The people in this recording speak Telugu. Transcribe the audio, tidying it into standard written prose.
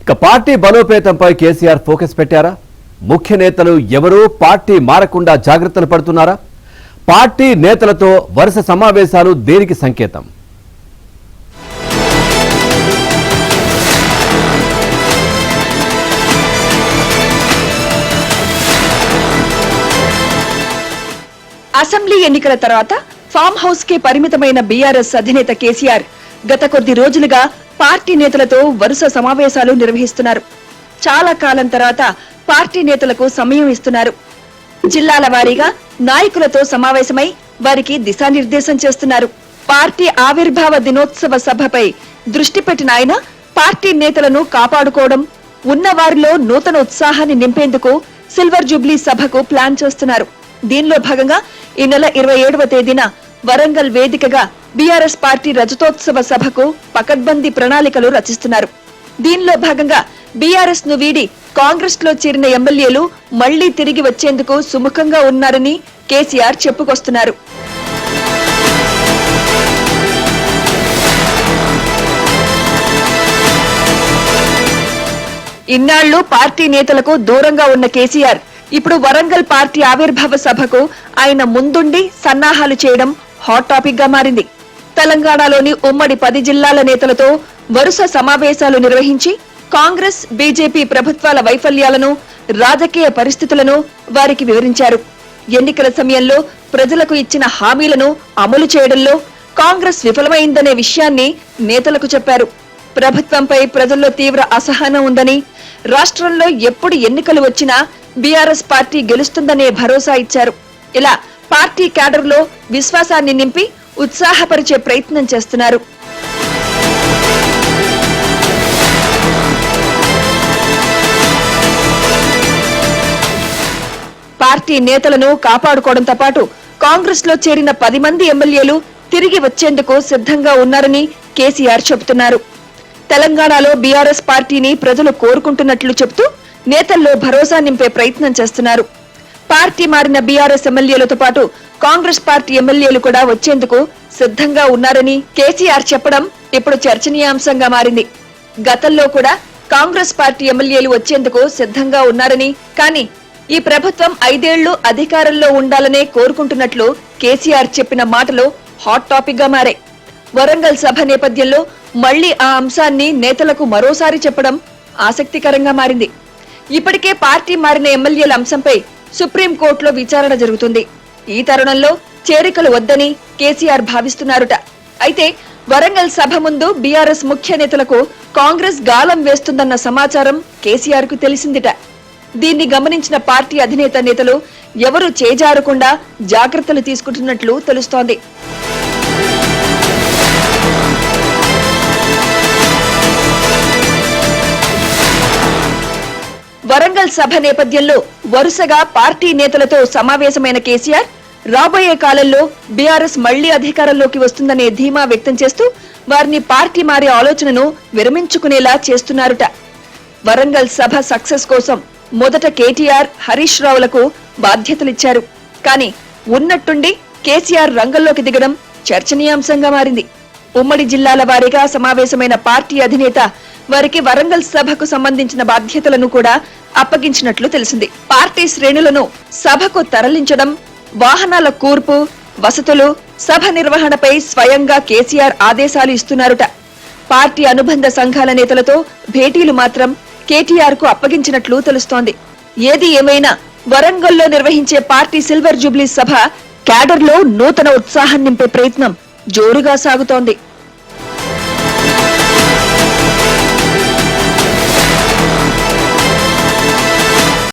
ఇక పార్టీ బలోపేతంపై కేసీఆర్ ఫోకస్ పెట్టారా? ముఖ్య నేతలు ఎవరూ పార్టీ మారకుండా జాగ్రత్తలు పడుతున్నారా? పార్టీ నేతలతో వరుస సమావేశాలు దేనికి సంకేతం? అసెంబ్లీ ఎన్నికల తర్వాత ఫామ్ హౌస్ కే పరిమితమైన బీఆర్ఎస్ అధినేత కేసీఆర్ గత కొద్ది రోజులుగా పార్టీ నేతలతో వరుస సమావేశాలు నిర్వహిస్తున్నారు. చాలా కాలం తర్వాత పార్టీ నేతలకు సమయం ఇస్తున్నారు. జిల్లాల వారీగా నాయకులతో సమావేశమై వారికి దిశానిర్దేశం చేస్తున్నారు. పార్టీ ఆవిర్భావ దినోత్సవ సభపై దృష్టి పెట్టిన ఆయన పార్టీ నేతలను కాపాడుకోవడం, ఉన్న వారిలో నూతన ఉత్సాహాన్ని నింపేందుకు సిల్వర్ జూబ్లీ సభకు ప్లాన్ చేస్తున్నారు. దీనిలో భాగంగా ఈ నెల 27వ తేదీన వరంగల్ వేదికగా బీఆర్ఎస్ పార్టీ రజతోత్సవ సభకు పకడ్బందీ ప్రణాళికలు రచిస్తున్నారు. దీనిలో భాగంగా బీఆర్ఎస్ ను వీడి కాంగ్రెస్ లో చేరిన ఎమ్మెల్యేలు మళ్లీ తిరిగి వచ్చేందుకు సుముఖంగా ఉన్నారని కేసీఆర్ చెప్పుకొస్తున్నారు. ఇన్నాళ్లు పార్టీ నేతలకు దూరంగా ఉన్న కేసీఆర్ ఇప్పుడు వరంగల్ పార్టీ ఆవిర్భావ సభకు ఆయన ముందుండి సన్నాహాలు చేయడం హాట్ టాపిక్ గా మారింది. తెలంగాణలోని ఉమ్మడి 10 జిల్లాల నేతలతో వరుస సమావేశాలు నిర్వహించి కాంగ్రెస్, బీజేపీ ప్రభుత్వాల వైఫల్యాలను, రాజకీయ పరిస్థితులను వారికి వివరించారు. ఎన్నికల సమయంలో ప్రజలకు ఇచ్చిన హామీలను అమలు చేయడంలో కాంగ్రెస్ విఫలమైందనే విషయాన్ని నేతలకు చెప్పారు. ప్రభుత్వంపై ప్రజల్లో తీవ్ర అసహనం ఉందని, రాష్ట్రంలో ఎప్పుడు ఎన్నికలు వచ్చినా బీఆర్ఎస్ పార్టీ గెలుస్తుందనే భరోసా ఇచ్చారు. ఇలా పార్టీ క్యాడర్లో విశ్వాసాన్ని నింపి ఉత్సాహపరిచే ప్రయత్నం చేస్తున్నారు. పార్టీ నేతలను కాపాడుకోవడంతో పాటు కాంగ్రెస్ లో చేరిన 10 మంది ఎమ్మెల్యేలు తిరిగి వచ్చేందుకు సిద్ధంగా ఉన్నారని కేసీఆర్ చెబుతున్నారు. తెలంగాణలో బీఆర్ఎస్ పార్టీని ప్రజలు కోరుకుంటున్నట్లు చెబుతూ నేతల్లో భరోసా నింపే ప్రయత్నం చేస్తున్నారు. పార్టీ మారిన బీఆర్ఎస్ ఎమ్మెల్యేలతో పాటు కాంగ్రెస్ పార్టీ ఎమ్మెల్యేలు కూడా వచ్చేందుకు సిద్ధంగా ఉన్నారని కేసీఆర్ చెప్పడం ఇప్పుడు చర్చనీయాంశంగా మారింది. గతంలో కూడా కాంగ్రెస్ పార్టీ ఎమ్మెల్యేలు వచ్చేందుకు సిద్ధంగా ఉన్నారని, కానీ ఈ ప్రభుత్వం 5 ఏళ్లు అధికారంలో ఉండాలనే కోరుకుంటున్నట్లు కేసీఆర్ చెప్పిన మాటలు హాట్ టాపిక్ గా మారాయి. వరంగల్ సభ నేపథ్యంలో మళ్లీ ఆ అంశాన్ని నేతలకు మరోసారి చెప్పడం ఆసక్తికరంగా మారింది. ఇప్పటికే పార్టీ మారిన ఎమ్మెల్యేల అంశంపై సుప్రీంకోర్టులో విచారణ జరుగుతుంది. ఈ తరుణంలో చేరికలు వద్దని కేసీఆర్ భావిస్తున్నారుట. అయితే వరంగల్ సభ ముందు బీఆర్ఎస్ ముఖ్య నేతలకు కాంగ్రెస్ గాలం వేస్తుందన్న సమాచారం కేసీఆర్ కు తెలిసిందిట. దీన్ని గమనించిన పార్టీ అధినేత నేతలు ఎవరు చేజారకుండా జాగ్రత్తలు తీసుకుంటున్నట్లు తెలుస్తోంది. వరంగల్ సభ నేపథ్యంలో వరుసగా పార్టీ నేతలతో సమావేశమైన కేసీఆర్ రాబోయే కాలంలో బీఆర్ఎస్ మళ్లీ అధికారంలోకి వస్తుందనే ధీమా వ్యక్తం చేస్తూ వారిని పార్టీ మారే ఆలోచనను విరమించుకునేలా చేస్తున్నారుట. వరంగల్ సభ సక్సెస్ కోసం మొదట కేటీఆర్, హరీష్ రావులకు బాధ్యతలిచ్చారు. కానీ ఉన్నట్టుండి కేసీఆర్ రంగంలోకి దిగడం చర్చనీయాంశంగా మారింది. ఉమ్మడి జిల్లాల వారీగా సమావేశమైన పార్టీ అధినేత వారికి వరంగల్ సభకు సంబంధించిన బాధ్యతలను కూడా అప్పగించినట్లు తెలిసింది. పార్టీ శ్రేణులను సభకు తరలించడం, వాహనాల కూర్పు, వసతులు, సభ నిర్వహణపై స్వయంగా కేసీఆర్ ఆదేశాలు ఇస్తున్నారుట. పార్టీ అనుబంధ సంఘాల నేతలతో భేటీలు మాత్రం కేటీఆర్ కు అప్పగించినట్లు తెలుస్తోంది. ఏది ఏమైనా వరంగల్లో నిర్వహించే పార్టీ సిల్వర్ జూబ్లీ సభ క్యాడర్లో నూతన ఉత్సాహం నింపే ప్రయత్నం జోరుగా సాగుతోంది.